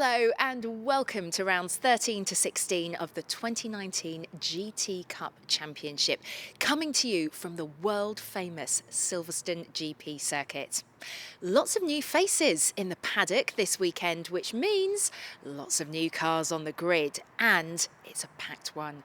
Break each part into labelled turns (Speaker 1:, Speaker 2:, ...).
Speaker 1: Hello and welcome to rounds 13 to 16 of the 2019 GT Cup Championship, coming to you from the world famous Silverstone GP circuit. Lots of new faces in the paddock this weekend, which means lots of new cars on the grid, and it's a packed one.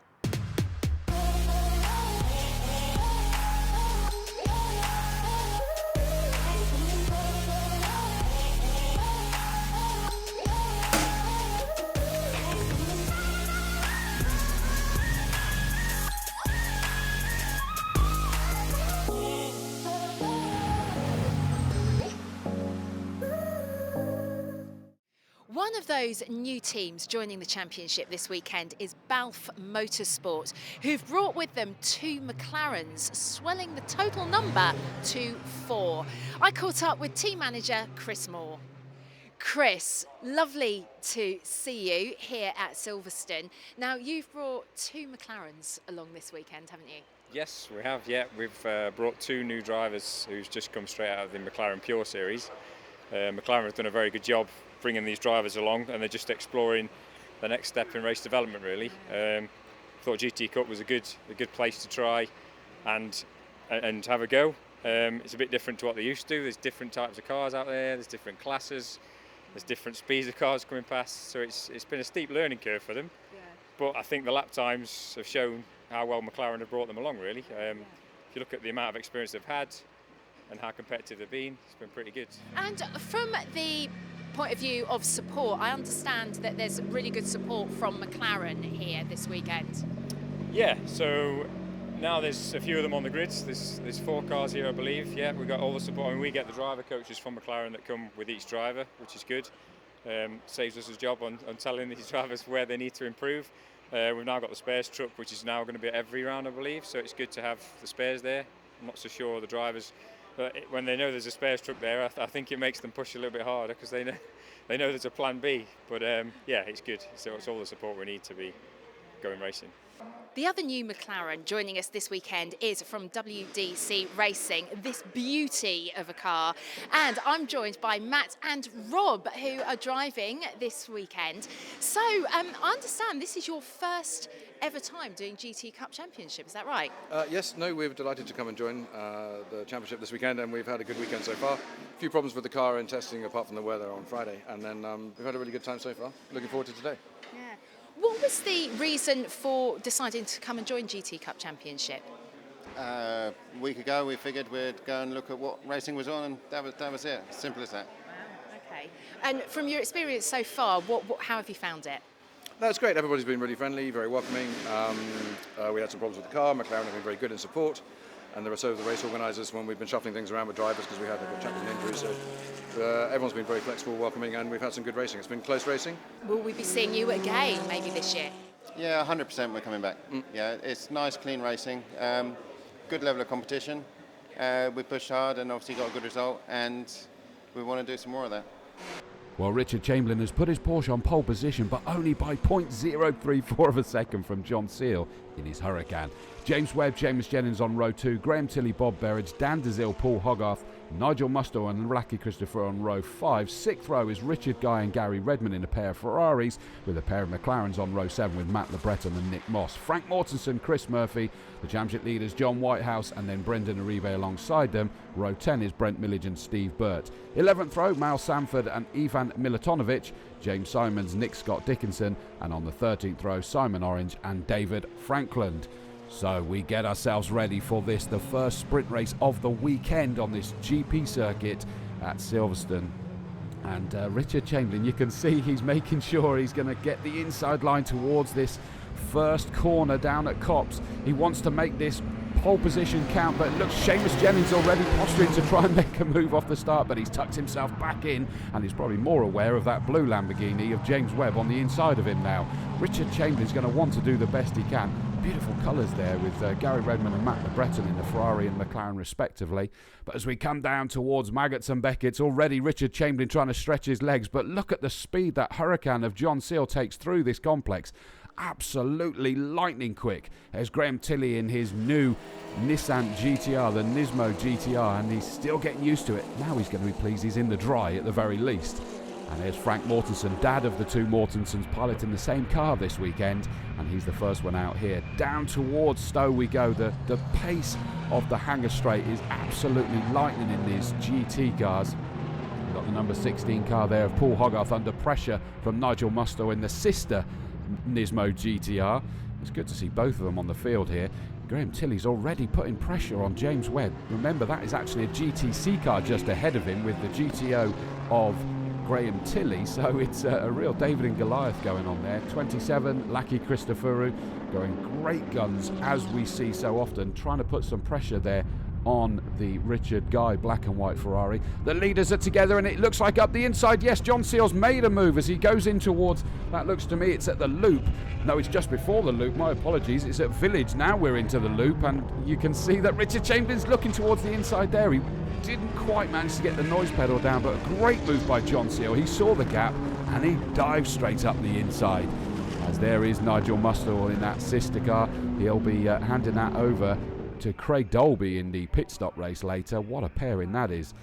Speaker 1: One of those new teams joining the championship this weekend is Balfe Motorsport, who've brought with them two McLarens, swelling the total number to 4. I caught up with team manager Chris Moore. Chris, lovely to see you here at Silverstone. Now, you've brought two McLarens along this weekend, haven't you?
Speaker 2: Yes, we have, yeah. We've brought two new drivers who's just come straight out of the McLaren Pure Series. McLaren have done a very good job bringing these drivers along, and they're just exploring the next step in race development, really. Thought GT Cup was a good place to try and have a go. It's a bit different to what they used to. There's different types of cars out there, there's different classes, there's different speeds of cars coming past, so it's been a steep learning curve for them. Yeah. But I think the lap times have shown how well McLaren have brought them along, really. If you look at the amount of experience they've had and how competitive they've been, it's been pretty good.
Speaker 1: And from the point of view of support, I understand that there's really good support from McLaren here this weekend.
Speaker 2: Yeah, so now there's a few of them on the grids. There's 4 cars here, I believe. Yeah, we've got all the support. I mean, we get the driver coaches from McLaren that come with each driver, which is good. Saves us a job on telling these drivers where they need to improve. We've now got the spares truck, which is now going to be at every round, I believe, so it's good to have the spares there. I'm not so sure the drivers, but when they know there's a spares truck there, I think it makes them push a little bit harder because they know there's a plan B. But yeah, it's good. So it's all the support we need to be going racing.
Speaker 1: The other new McLaren joining us this weekend is from WDC Racing, this beauty of a car. And I'm joined by Matt and Rob, who are driving this weekend. So I understand this is your first ever time doing GT Cup Championship, is that right?
Speaker 3: Yes, we're delighted to come and join the championship this weekend, and we've had a good weekend so far. A few problems with the car in testing apart from the weather on Friday, and then we've had a really good time so far. Looking forward to today.
Speaker 1: Yeah. What was the reason for deciding to come and join GT Cup Championship?
Speaker 4: A week ago we figured we'd go and look at what racing was on, and that was it. Simple as that.
Speaker 1: Wow, okay. And from your experience so far, how have you found it?
Speaker 3: No, it's great. Everybody's been really friendly, very welcoming. We had some problems with the car. McLaren have been very good in support, and there are so the race organisers when we've been shuffling things around with drivers because we had a champion injury. So everyone's been very flexible, welcoming, and we've had some good racing. It's been close racing.
Speaker 1: Will we be seeing you again maybe this year?
Speaker 4: Yeah, 100% we're coming back. Yeah, it's nice, clean racing, good level of competition. We pushed hard and obviously got a good result, and we want to do some more of that.
Speaker 5: Well, Richard Chamberlain has put his Porsche on pole position, but only by 0.034 of a second from John Seal in his Huracan. James Webb, James Jennings on row 2, Graham Tilley, Bob Berridge, Dan Dezil, Paul Hogarth, Nigel Musto and Lucky Christopher on row 5. 6th row is Richard Guy and Gary Redman in a pair of Ferraris, with a pair of McLarens on row 7 with Matt LeBreton and Nick Moss. Frank Mortensen, Chris Murphy, the championship leaders John Whitehouse and then Brendan Uribe alongside them. Row 10 is Brent Millage and Steve Burt. 11th row, Mal Sanford and Ivan Milatonovic, James Simons, Nick Scott Dickinson, and on the 13th row, Simon Orange and David Frankland. So we get ourselves ready for this, the first sprint race of the weekend on this GP circuit at Silverstone. And Richard Chamberlain, you can see he's making sure he's going to get the inside line towards this first corner down at Copse. He wants to make this pole position count, but it looks Seamus Jennings already posturing to try and make a move off the start, but he's tucked himself back in, and he's probably more aware of that blue Lamborghini of James Webb on the inside of him now. Richard Chamberlain's going to want to do the best he can. Beautiful colours there with Gary Redman and Matt LeBreton in the Ferrari and McLaren respectively. But as we come down towards Maggots and Beckett's, already Richard Chamberlain trying to stretch his legs, but look at the speed that Huracan of John Seal takes through this complex. Absolutely lightning quick. There's Graham Tilley in his new Nissan GTR, the Nismo GTR, and he's still getting used to it. Now he's going to be pleased he's in the dry at the very least. And there's Frank Mortensen, dad of the two Mortensens, piloting the same car this weekend, and he's the first one out here. Down towards Stowe we go. The pace of the Hangar Straight is absolutely lightning in these GT cars. We've got the number 16 car there of Paul Hogarth under pressure from Nigel Mustoe in the sister Nismo GTR. It's good to see both of them on the field here. Graham Tilley's already putting pressure on James Webb. Remember, that is actually a GTC car just ahead of him with the GTO of Graham Tilley, so it's a real David and Goliath going on there. 27, Laki Christoforu, going great guns, as we see so often, trying to put some pressure there on the Richard Guy black and white Ferrari. The leaders are together, and it looks like up the inside, yes, John Seale's made a move as he goes in towards, that looks to me it's at the loop. No, it's just before the loop, my apologies, it's at Village. Now we're into the loop, and you can see that Richard Chamberlain's looking towards the inside there. He didn't quite manage to get the noise pedal down, but a great move by John Seale. He saw the gap and he dived straight up the inside. As there is Nigel Mustoe in that sister car, he'll be handing that over to Craig Dolby in the pit stop race later. What a pairing that is.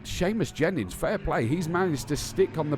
Speaker 5: Seamus Jennings, fair play, he's managed to stick on the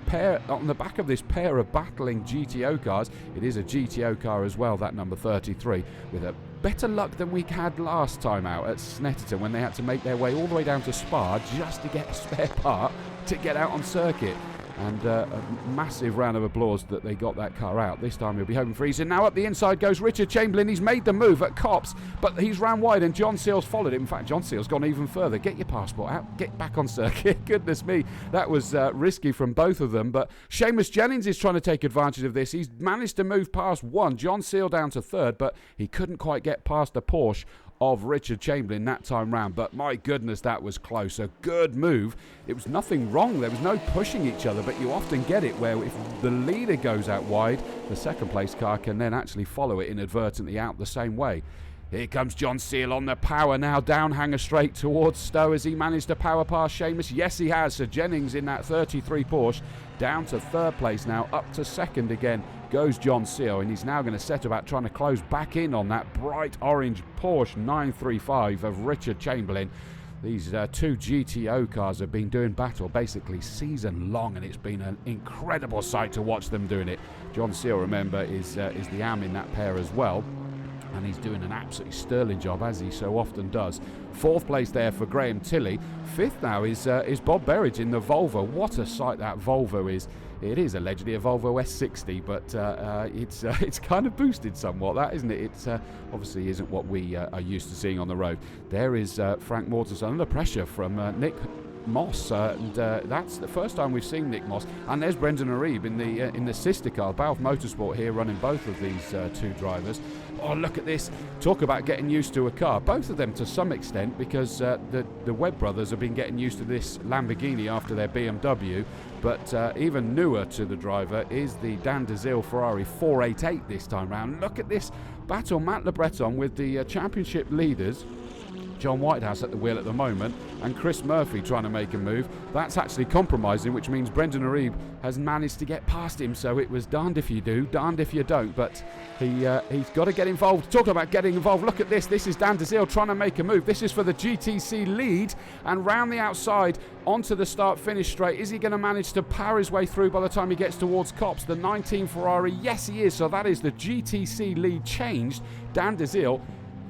Speaker 5: back of this pair of battling GTO cars. It is a GTO car as well, that number 33, with a better luck than we had last time out at Snetterton when they had to make their way all the way down to Spa just to get a spare part to get out on circuit. And a massive round of applause that they got that car out. This time he'll be hoping for easy. Now up the inside goes Richard Chamberlain. He's made the move at Copse, but he's ran wide and John Seale's followed him. In fact, John Seale's gone even further. Get your passport out, get back on circuit. Goodness me, that was risky from both of them. But Seamus Jennings is trying to take advantage of this. He's managed to move past one, John Seale down to third, but he couldn't quite get past the Porsche of Richard Chamberlain that time round. But my goodness, that was close. A good move. It was nothing wrong. There was no pushing each other, but you often get it where if the leader goes out wide, the second place car can then actually follow it inadvertently out the same way. Here comes John Seale on the power now, down Hangar Straight towards Stowe. Has he managed to power past Seamus? Yes, he has. So Jennings in that 33 Porsche down to third place now, up to second again goes John Seale, and he's now going to set about trying to close back in on that bright orange Porsche 935 of Richard Chamberlain. These two GTO cars have been doing battle basically season long, and it's been an incredible sight to watch them doing it. John Seale, remember, is the AM in that pair as well, and he's doing an absolutely sterling job, as he so often does. Fourth place there for Graham Tilley. Fifth now is Bob Berridge in the Volvo. What a sight that Volvo is. It is allegedly a Volvo S60, but it's kind of boosted somewhat, that, isn't it? It obviously isn't what we are used to seeing on the road. There is Frank Mortensen under pressure from Nick Moss, and that's the first time we've seen Nick Moss. And there's Brendan Arib in the sister car, Balf Motorsport, here running both of these two drivers. Oh, look at this. Talk about getting used to a car. Both of them to some extent, because the Webb brothers have been getting used to this Lamborghini after their BMW. But even newer to the driver is the Dan DeZille Ferrari 488 this time round. Look at this battle, Matt Le Breton with the championship leaders. John Whitehouse at the wheel at the moment, and Chris Murphy trying to make a move. That's actually compromising, which means Brendan Arib has managed to get past him, so it was darned if you do, darned if you don't, but he's got to get involved. Talking about getting involved, look at this. This is Dan DeZille trying to make a move. This is for the GTC lead, and round the outside onto the start-finish straight. Is he going to manage to power his way through by the time he gets towards Copse? The 19 Ferrari, yes he is, so that is the GTC lead changed. Dan DeZille,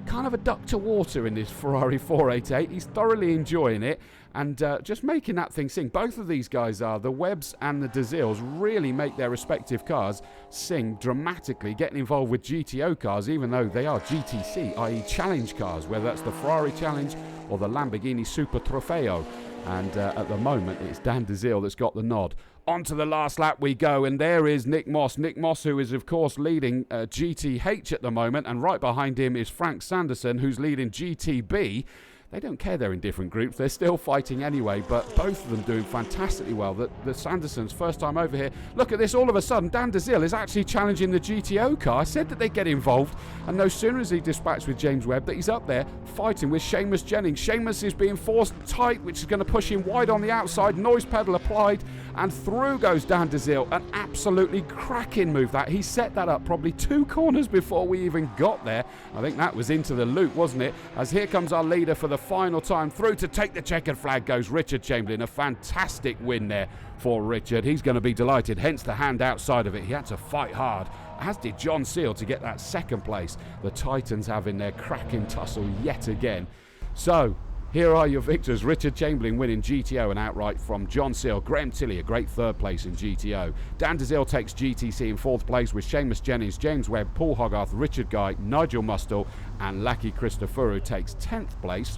Speaker 5: kind of a duck to water in this Ferrari 488. He's thoroughly enjoying it, and just making that thing sing. Both of these guys are, the Webbs and the DeZilles, really make their respective cars sing dramatically, getting involved with GTO cars, even though they are GTC, i.e. challenge cars, whether that's the Ferrari Challenge or the Lamborghini Super Trofeo. And at the moment, it's Dan DeZille that's got the nod. On to the last lap we go, and there is Nick Moss. Nick Moss, who is, of course, leading GTH at the moment, and right behind him is Frank Sanderson, who's leading GTB. They don't care they're in different groups. They're still fighting anyway, but both of them doing fantastically well. The Sandersons, first time over here. Look at this, all of a sudden, Dan DeZille is actually challenging the GTO car. I said that they'd get involved, and no sooner is he dispatched with James Webb that he's up there fighting with Seamus Jennings. Seamus is being forced tight, which is going to push him wide on the outside. Noise pedal applied, and through goes Dan Dezil. An absolutely cracking move that. He set that up probably 2 corners before we even got there. I think that was into the loop, wasn't it? As here comes our leader for the final time through to take the checkered flag goes Richard Chamberlain. A fantastic win there for Richard. He's going to be delighted, hence the hand outside of it. He had to fight hard, as did John Seal, to get that second place. The Titans having their cracking tussle yet again. So here are your victors. Richard Chamberlain winning GTO and outright from John Seal. Graham Tilley, a great third place in GTO. Dan Dezil takes GTC in fourth place with Seamus Jennings, James Webb, Paul Hogarth, Richard Guy, Nigel Mustel and Laki Christoforou takes 10th place.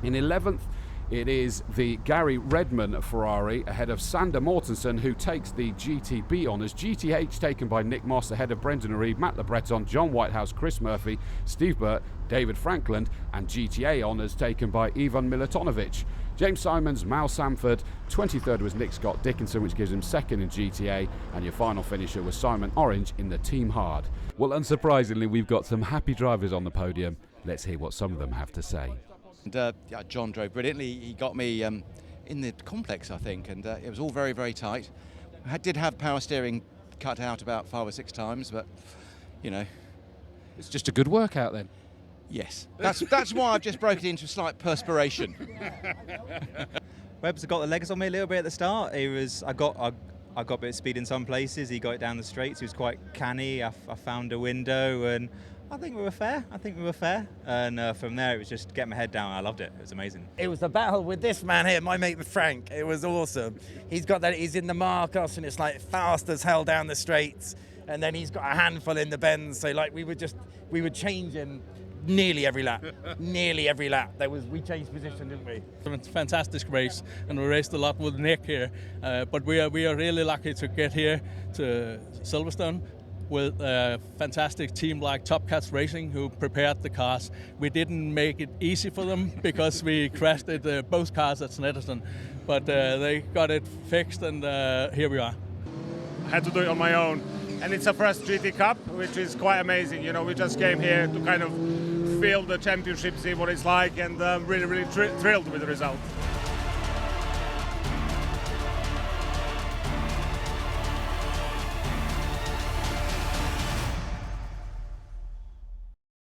Speaker 5: In 11th, it is the Gary Redman Ferrari ahead of Sander Mortensen, who takes the GTB honours. GTH taken by Nick Moss ahead of Brendan Reid, Matt Le Breton, John Whitehouse, Chris Murphy, Steve Burt, David Frankland, and GTA honours taken by Ivan Militonovic. James Simons, Mal Samford, 23rd was Nick Scott Dickinson, which gives him second in GTA, and your final finisher was Simon Orange in the Team Hard. Well, unsurprisingly, we've got some happy drivers on the podium. Let's hear what some of them have to say.
Speaker 6: And John drove brilliantly. He got me in the complex, I think, and it was all very, very tight. I did have power steering cut out about 5 or 6 times, but, you know.
Speaker 5: It's just a good workout then.
Speaker 6: Yes. That's why I've just broken into slight perspiration.
Speaker 7: Webb's got the legs on me a little bit at the start. I got a bit of speed in some places. He got it down the straights. He was quite canny. I found a window, and I think we were fair. And from there, it was just get my head down. I loved it. It was amazing.
Speaker 8: It was a battle with this man here, my mate Frank. It was awesome. He's got that. He's in the Marcos, and it's like fast as hell down the straights. And then he's got a handful in the bends. So like we were changing nearly every lap. We changed position, didn't we?
Speaker 9: It's a fantastic race, and we raced a lot with Nick here. But we are really lucky to get here to Silverstone with a fantastic team like Top Cats Racing, who prepared the cars. We didn't make it easy for them because we crashed at both cars at Snetterton, but they got it fixed, and here we are.
Speaker 10: I had to do it on my own, and it's a first GT Cup, which is quite amazing. You know, we just came here to kind of feel the championship, see what it's like, and really thrilled with the result.